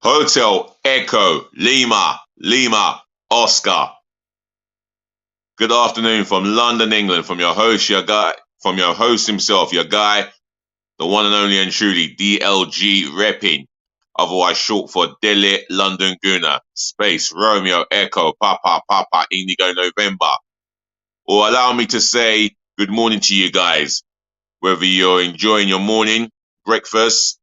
Hotel Echo Lima Lima Oscar. Good afternoon from London, England, from your host, your guy, from your host himself, your guy, the one and only and truly DLG repping, otherwise short for Delhi London Guna, Space Romeo Echo Papa Papa Indigo November. Or allow me to say good morning to you guys, whether you're enjoying your morning breakfast,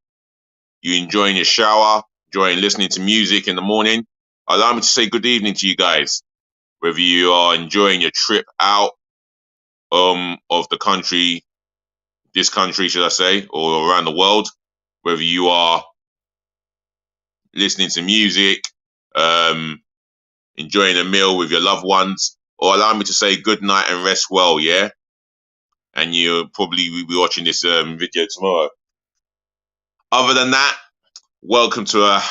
you enjoying your shower, enjoying listening to music in the morning. Allow me to say good evening to you guys, whether you are enjoying your trip out of the country, this country, should I say, or around the world, whether you are listening to music, enjoying a meal with your loved ones, or allow me to say good night and rest well, yeah? And you'll probably be watching this video tomorrow. Other than that, welcome to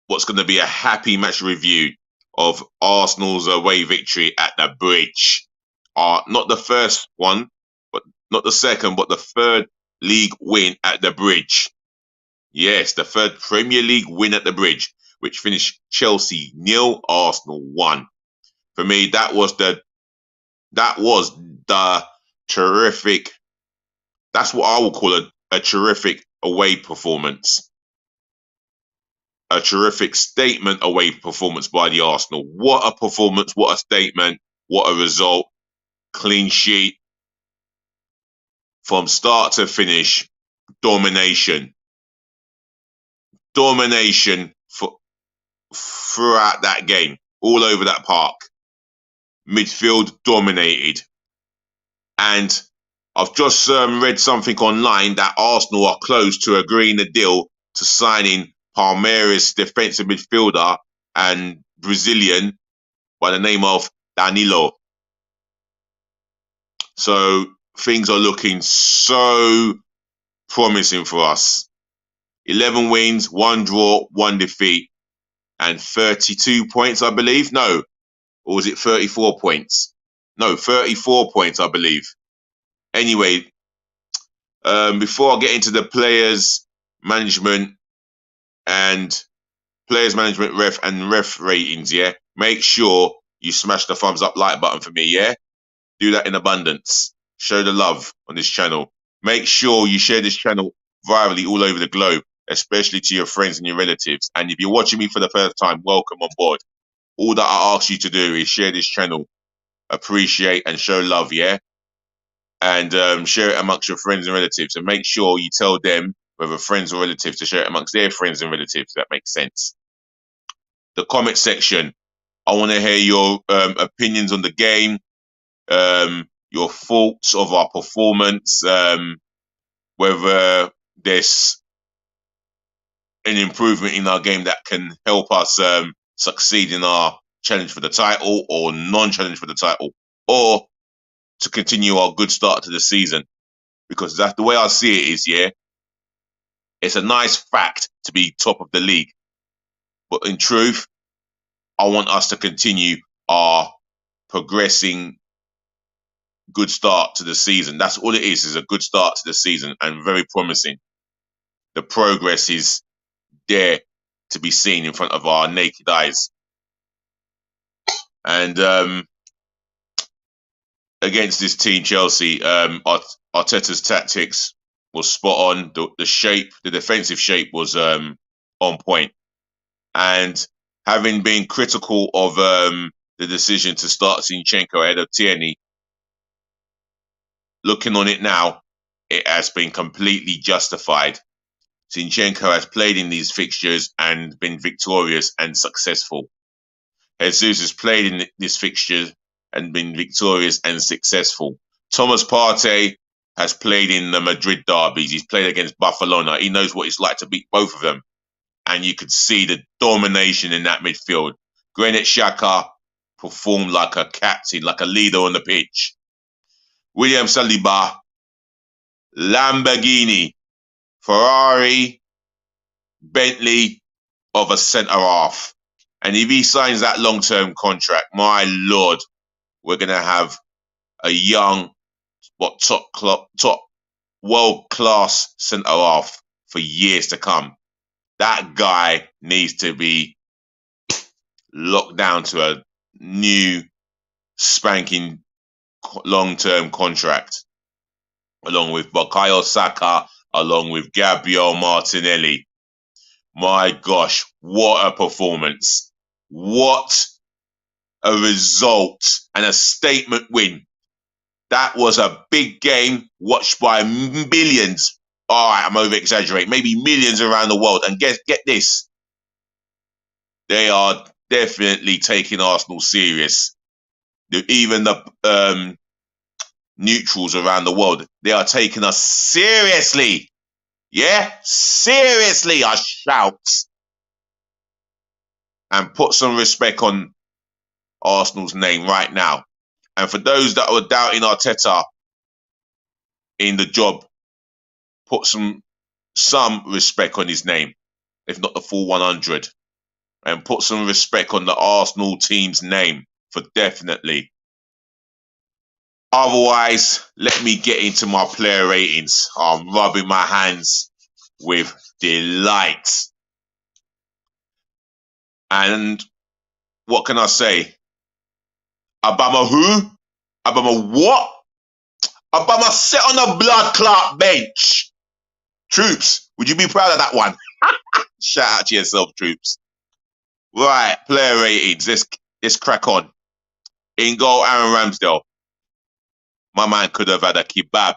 what's going to be a happy match review of Arsenal's away victory at the Bridge. Not the first one, but not the second, but the third league win at the Bridge. Yes, the third Premier League win at the Bridge, which finished Chelsea 0, Arsenal 1. For me, that was the terrific. That's what I would call a terrific away performance. A terrific statement away performance by the Arsenal. What a performance, what a statement, what a result. Clean sheet. From start to finish, domination. Domination throughout that game, all over that park. Midfield dominated. And I've just read something online that Arsenal are close to agreeing a deal to signing Palmeiras defensive midfielder and Brazilian by the name of Danilo. So things are looking so promising for us. 11 wins, 1 draw, 1 defeat, and 32 points, I believe. No, or was it 34 points? No, 34 points, I believe. Anyway, before I get into the players management ref ratings, yeah, make sure you smash the thumbs up like button for me, yeah? Do that in abundance. Show the love on this channel. Make sure you share this channel virally all over the globe, especially to your friends and your relatives. And if you're watching me for the first time, welcome on board. All that I ask you to do is share this channel, appreciate and show love, yeah? And share it amongst your friends and relatives. And make sure you tell them, whether friends or relatives, to share it amongst their friends and relatives. That makes sense. The comment section. I want to hear your opinions on the game, your thoughts of our performance, whether there's an improvement in our game that can help us succeed in our challenge for the title or non-challenge for the title, or to continue our good start to the season. Because that's the way I see it is, yeah, it's a nice fact to be top of the league. But in truth, I want us to continue our progressing good start to the season. That's all it is a good start to the season, and very promising. The progress is there to be seen in front of our naked eyes. And against this team, Chelsea, Arteta's tactics was spot on. The shape, the defensive shape was on point. And having been critical of the decision to start Zinchenko ahead of Tierney, looking on it now, it has been completely justified. Zinchenko has played in these fixtures and been victorious and successful. Jesus has played in this fixture and been victorious and successful. Thomas Partey has played in the Madrid derbies. He's played against Barcelona. He knows what it's like to beat both of them. And you could see the domination in that midfield. Granit Xhaka performed like a captain, like a leader on the pitch. William Saliba, Lamborghini, Ferrari, Bentley of a centre-half. And if he signs that long-term contract, my Lord, we're going to have a young, top world-class centre-half for years to come. That guy needs to be locked down to a new spanking long-term contract, along with Bukayo Saka, along with Gabriel Martinelli. My gosh, what a performance. What a result and a statement win. That was a big game watched by millions. All right, I'm over exaggerating. Maybe millions around the world. And get this. They are definitely taking Arsenal serious. Even the neutrals around the world, they are taking us seriously. Yeah, seriously, I shout. And put some respect on Arsenal's name right now. And for those that were doubting Arteta in the job, put some respect on his name, if not the full 100. And put some respect on the Arsenal team's name for definitely. Otherwise, let me get into my player ratings. I'm rubbing my hands with delight. And what can I say? Obama who? Obama what? Obama sit on a blood clot bench. Troops, would you be proud of that one? Shout out to yourself, Troops. Right, player ratings. Let's crack on. In goal, Aaron Ramsdale. My man could have had a kebab.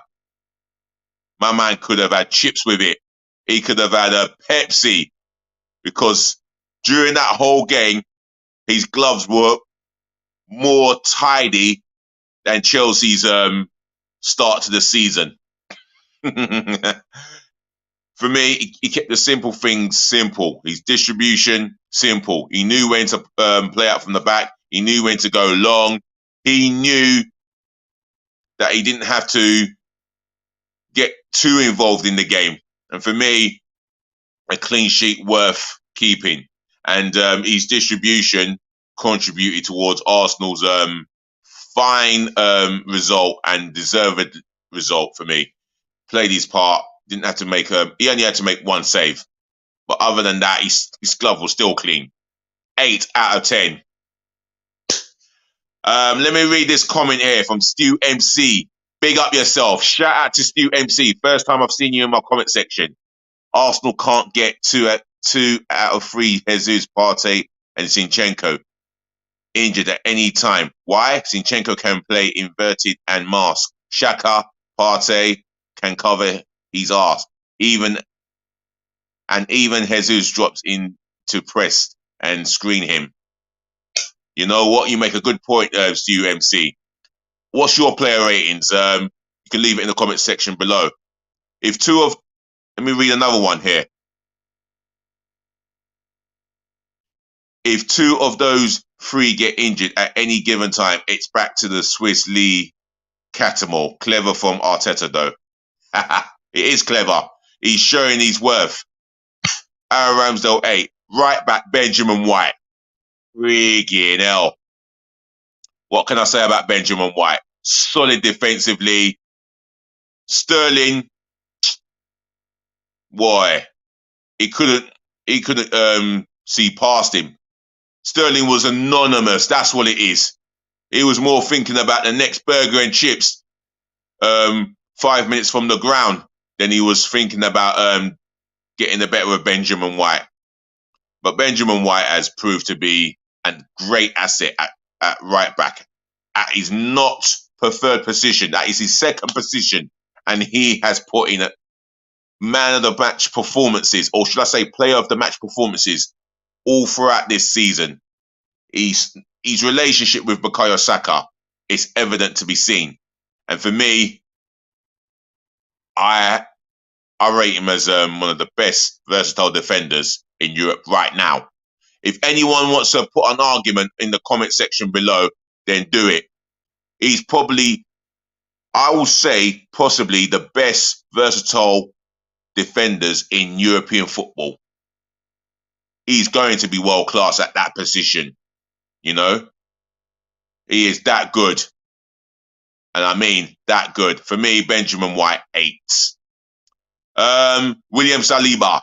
My man could have had chips with it. He could have had a Pepsi. Because during that whole game, his gloves were more tidy than Chelsea's start to the season. For me, he kept the simple things simple. His distribution, simple. He knew when to play out from the back. He knew when to go long. He knew that he didn't have to get too involved in the game. And for me, a clean sheet worth keeping. And his distribution contributed towards Arsenal's fine result and deserved result for me. Played his part. Didn't have to make he only had to make one save. But other than that, his glove was still clean. 8 out of 10. Let me read this comment here from Stu MC. Big up yourself. Shout out to Stu MC. First time I've seen you in my comment section. Arsenal can't get 2 out of 3 Jesus, Partey and Zinchenko injured at any time. Why? Zinchenko can play inverted and mask. Xhaka, Partey can cover his ass. Even Jesus drops in to press and screen him. You know what? You make a good point, Stu MC. What's your player ratings? You can leave it in the comment section below. Let me read another one here. If 2 of those 3 get injured at any given time, it's back to the Swiss Lee Catamol. Clever from Arteta, though. It is clever. He's showing his worth. Aaron Ramsdale 8. Right back Benjamin White. Friggin' hell. What can I say about Benjamin White? Solid defensively. Sterling, boy, he couldn't see past him. Sterling was anonymous. That's what it is. He was more thinking about the next burger and chips 5 minutes from the ground than he was thinking about getting the better of Benjamin White. But Benjamin White has proved to be a great asset at right back. At his not preferred position, that is his second position, and he has put in a man of the match performances, or should I say player of the match performances, all throughout this season. His relationship with Bukayo Saka is evident to be seen. And for me, I rate him as one of the best versatile defenders in Europe right now. If anyone wants to put an argument in the comment section below, then do it. He's probably, I will say, possibly the best versatile defenders in European football. He's going to be world class at that position. You know, he is that good. And I mean that good. For me, Benjamin White, 8. William Saliba.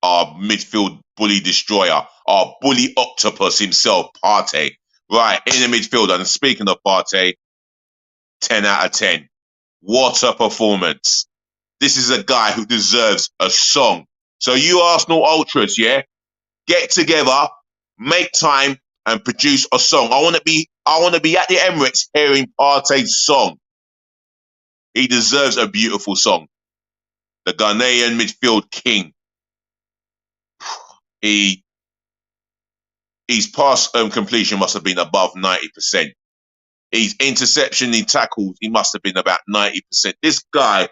our midfield bully destroyer, our bully octopus himself, Partey. Right, in the midfield, and speaking of Partey, 10 out of 10. What a performance. This is a guy who deserves a song. So you Arsenal ultras, yeah, get together, make time, and produce a song. I want to be at the Emirates hearing Partey's song. He deserves a beautiful song. The Ghanaian midfield king. His pass completion must have been above 90%. His interception in tackles, he must have been about 90%. This guy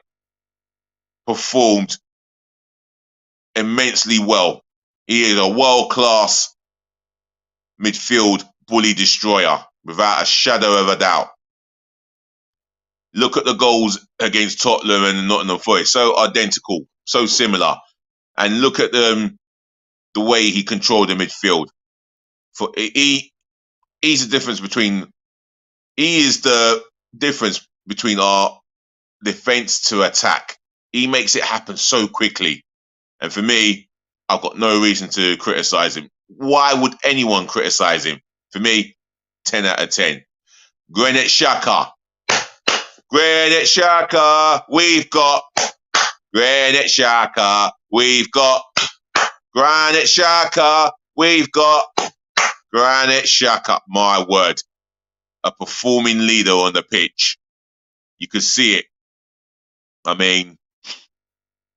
performed immensely well. He is a world-class midfield bully destroyer, without a shadow of a doubt. Look at the goals against Tottenham and Nottingham Forest, so identical, so similar. And look at the way he controlled the midfield. He is the difference between our defense to attack. He makes it happen so quickly. And for me, I've got no reason to criticize him. Why would anyone criticize him? For me, 10 out of 10. Granit Xhaka. Granit Xhaka. We've got Granit Xhaka. We've got Granit Xhaka. We've got Granit Xhaka. My word. A performing leader on the pitch. You could see it. I mean,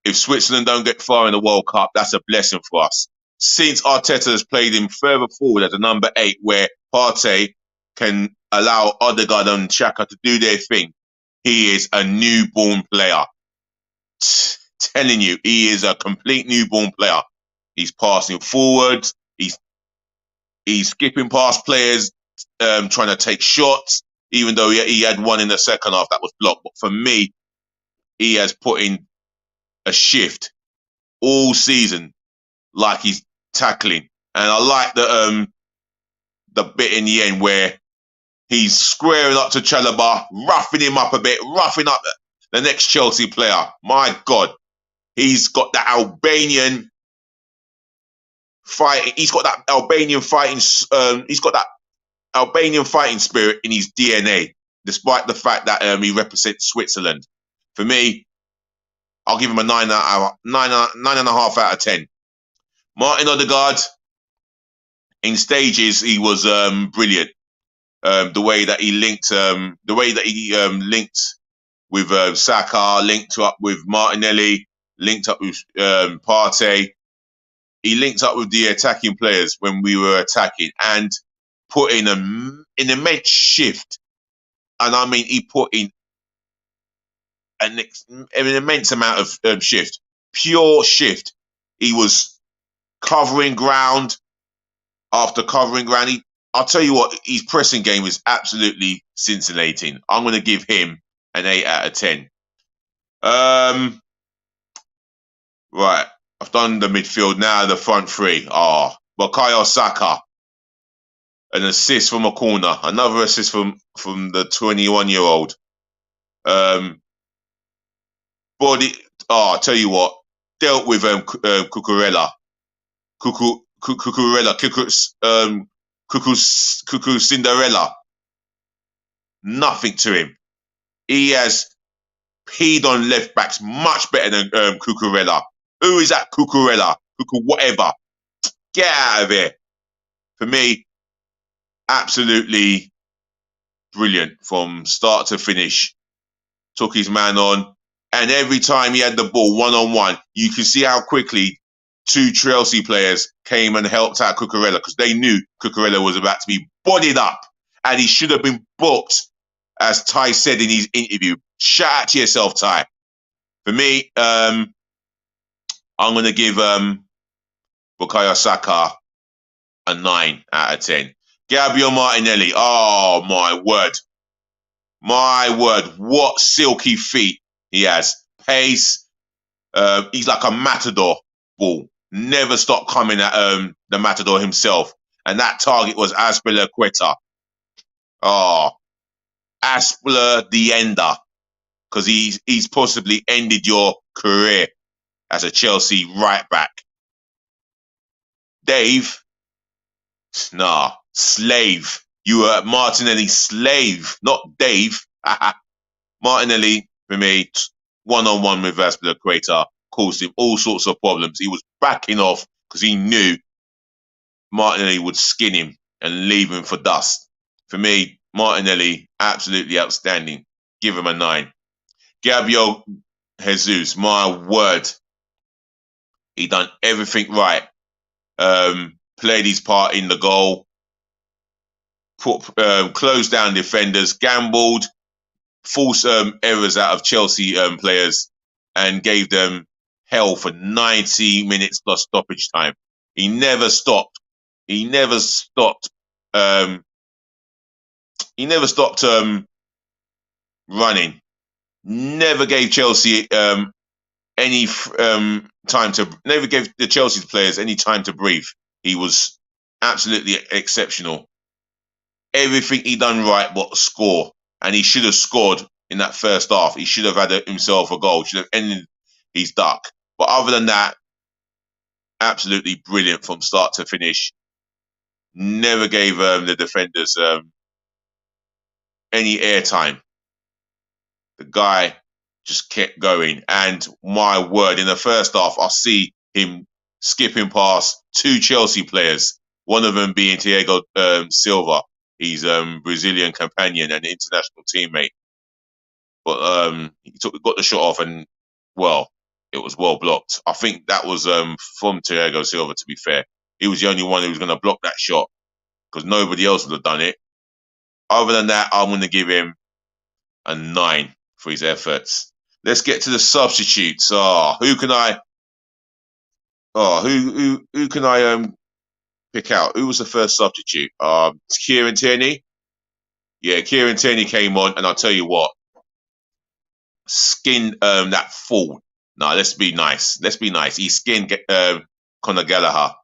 if Switzerland don't get far in the World Cup, that's a blessing for us. Since Arteta has played him further forward as a number 8, where Partey can allow Odegaard and Xhaka to do their thing, he is a newborn player. Telling you, he is a complete newborn player. He's passing forward. He's skipping past players, trying to take shots, even though he had one in the second half that was blocked. But for me, he has put in a shift all season, like he's tackling. And I like the bit in the end where he's squaring up to Chalobah, roughing him up a bit, roughing up the next Chelsea player. My God, he's got that Albanian fighting. He's got that Albanian fighting. He's got that Albanian fighting spirit in his DNA, despite the fact that he represents Switzerland. For me, I'll give him a 9.5 out of 10. Martin Odegaard, in stages, he was brilliant. The way that he linked, linked with Saka, linked up with Martinelli, linked up with Partey. He linked up with the attacking players when we were attacking and put in an immense shift. And I mean, he put in an immense amount of shift, pure shift. He was covering ground after covering ground. I'll tell you what, his pressing game is absolutely scintillating. I'm going to give him an 8 out of 10. Right, I've done the midfield, now the front three. Bukayo Saka, an assist from a corner, another assist from the 21-year-old. I'll tell you what, dealt with Cucurella. Cuckoo Cinderella. Nothing to him. He has peed on left backs much better than Cucurella. Who is that Cucurella? Cuckoo whatever. Get out of here. For me, absolutely brilliant from start to finish. Took his man on. And every time he had the ball one-on-one, you could see how quickly 2 Chelsea players came and helped out Cucurella because they knew Cucurella was about to be bodied up and he should have been booked, as Ty said in his interview. Shout out to yourself, Ty. For me, I'm going to give Bukayo Saka a 9 out of 10. Gabriel Martinelli, oh my word. My word, what silky feet he has. Pace, he's like a matador ball. Never stopped coming at the matador himself. And that target was Azpilicueta. Oh, Aspler the ender. Because he's possibly ended your career as a Chelsea right back. Dave, nah, slave. You were Martinelli's slave, not Dave. Martinelli, for me, one-on-one with Azpilicueta caused him all sorts of problems. He was backing off because he knew Martinelli would skin him and leave him for dust. For me, Martinelli, absolutely outstanding. Give him a 9. Gabriel Jesus, my word, he done everything right. Played his part in the goal, closed down defenders, gambled, forced errors out of Chelsea players, and gave them hell for 90 minutes plus stoppage time. He never stopped. He never stopped. He never stopped running. Never gave Chelsea any time to. Never gave the Chelsea players any time to breathe. He was absolutely exceptional. Everything he done right, but score, and he should have scored in that first half. He should have had himself a goal. Should have ended his duck. But other than that, absolutely brilliant from start to finish. Never gave the defenders any airtime. The guy just kept going. And my word, in the first half, I see him skipping past 2 Chelsea players, one of them being Thiago Silva, his Brazilian companion and international teammate. But he got the shot off, and, well, it was well blocked. I think that was from Thiago Silva, to be fair. He was the only one who was going to block that shot because nobody else would have done it. Other than that, I'm going to give him a 9 for his efforts. Let's get to the substitutes. Who can I pick out? Who was the first substitute? Kieran Tierney. Yeah, Kieran Tierney came on, and I'll tell you what, skinned that fool. No, let's be nice. Let's be nice. He skinned Conor Gallagher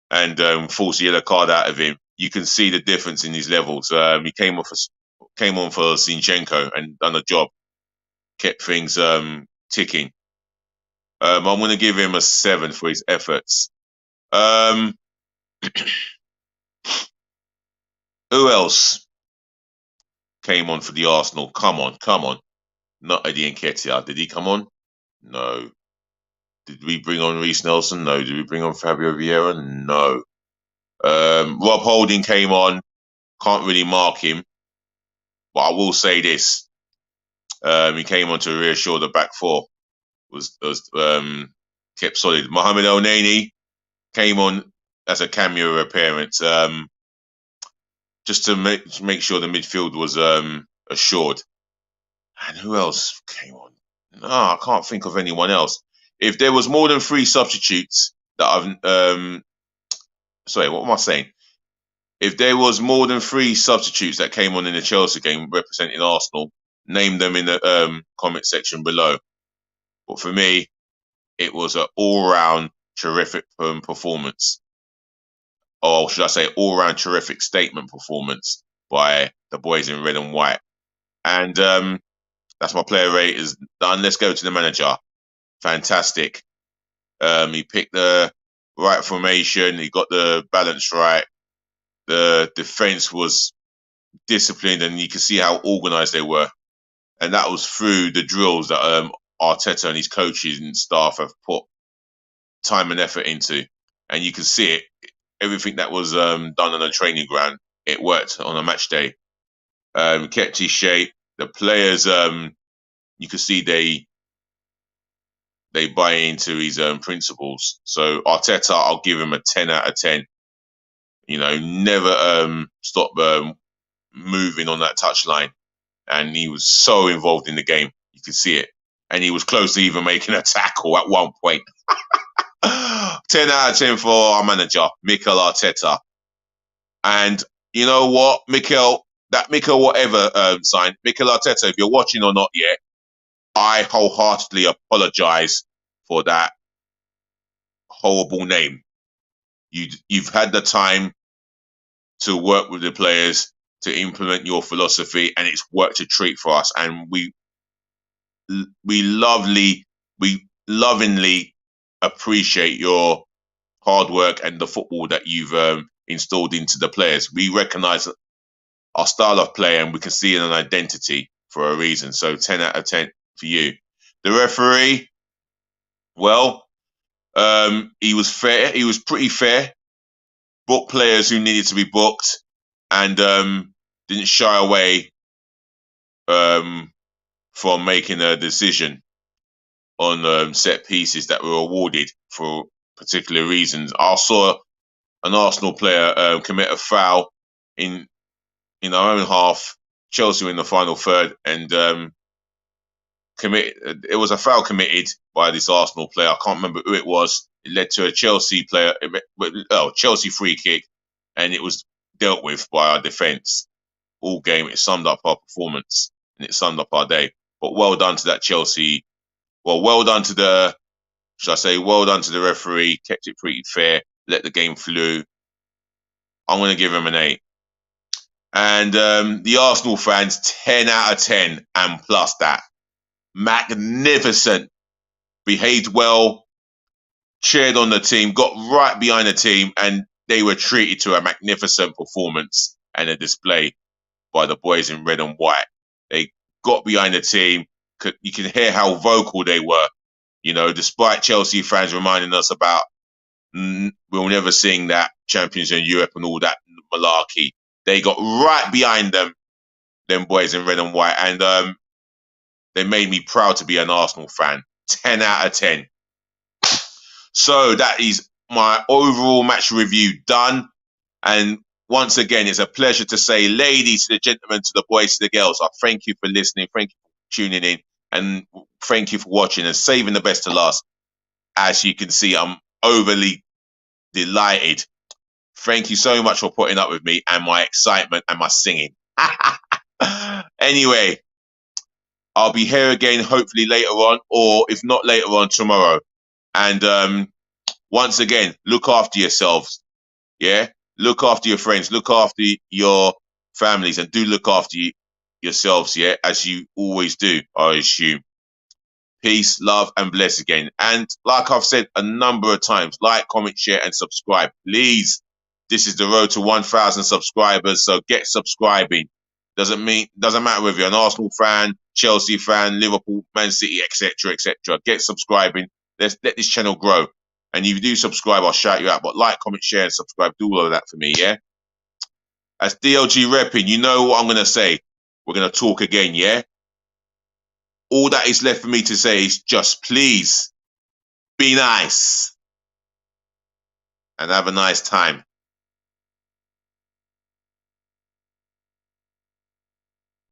and forced a yellow card out of him. You can see the difference in his levels. He came on for Zinchenko and done a job. Kept things ticking. I'm going to give him a 7 for his efforts. Who else came on for the Arsenal? Come on. Not Eddie Nketiah. Did he come on? No. Did we bring on Reiss Nelson? No. Did we bring on Fabio Vieira? No. Rob Holding came on. Can't really mark him. But I will say this. He came on to reassure the back four. Was kept solid. Mohamed El-Neni came on as a cameo appearance, just to make sure the midfield was assured. And who else came on? No, I can't think of anyone else. If there was more than 3 substitutes that I've sorry, what am I saying? If there was more than 3 substitutes that came on in the Chelsea game representing Arsenal, name them in the comment section below. But for me, it was an all-round terrific performance. Or should I say all-round terrific statement performance by the boys in red and white. And that's my player rate is done. Let's go to the manager. Fantastic. He picked the right formation. He got the balance right. The defense was disciplined, and you can see how organized they were. And that was through the drills that Arteta and his coaches and staff have put time and effort into. And you can see it. Everything that was done on the training ground, it worked on a match day. Kept his shape. The players, you can see they buy into his principles. So Arteta, I'll give him a 10 out of 10. You know, never stop moving on that touchline. And he was so involved in the game. You can see it. And he was close to even making a tackle at one point. 10 out of 10 for our manager, Mikel Arteta. And you know what, Mikel whatever sign, Mikel Arteta, if you're watching or not yet, I wholeheartedly apologize for that horrible name. You've had the time to work with the players, to implement your philosophy, and it's worked a treat for us. And we lovingly appreciate your hard work and the football that you've installed into the players. We recognise our style of play and we can see an identity for a reason. So 10 out of 10 for you. The referee, well, he was fair. He was pretty fair. Booked players who needed to be booked and didn't shy away from making a decision on set pieces that were awarded for particular reasons. I saw an Arsenal player commit a foul in our own half. Chelsea were in the final third, and it was a foul committed by this Arsenal player. I can't remember who it was. It led to a Chelsea player, Chelsea free kick, and it was dealt with by our defence all game. It summed up our performance and it summed up our day. But well done to that Chelsea. Well, well done to the referee. Kept it pretty fair. Let the game flow. I'm going to give him an 8. And the Arsenal fans, 10 out of 10 and plus that. Magnificent. Behaved well. Cheered on the team. Got right behind the team. And they were treated to a magnificent performance and a display by the boys in red and white. They got behind the team. You can hear how vocal they were. You know, despite Chelsea fans reminding us about we'll never sing that Champions in Europe and all that malarkey. They got right behind them boys in red and white, and they made me proud to be an Arsenal fan. 10 out of 10. So that is my overall match review done. And once again, it's a pleasure to say, ladies to the gentlemen, to the boys, to the girls, I thank you for listening, thank you for tuning in, and thank you for watching and saving the best to last. As you can see, I'm overly delighted. Thank you so much for putting up with me and my excitement and my singing. Anyway, I'll be here again hopefully later on, or if not later on, tomorrow. And once again, look after yourselves. Yeah? Look after your friends. Look after your families. And do look after yourselves, yeah? As you always do, I assume. Peace, love, and bless again. And like I've said a number of times, like, comment, share, and subscribe. Please. This is the road to 1,000 subscribers, so get subscribing. Doesn't matter whether you're an Arsenal fan, Chelsea fan, Liverpool, Man City, etc., etc. Get subscribing. Let's let this channel grow. And if you do subscribe, I'll shout you out. But like, comment, share, and subscribe. Do all of that for me, yeah? As DLG repping, you know what I'm going to say. We're going to talk again, yeah? All that is left for me to say is just please be nice and have a nice time.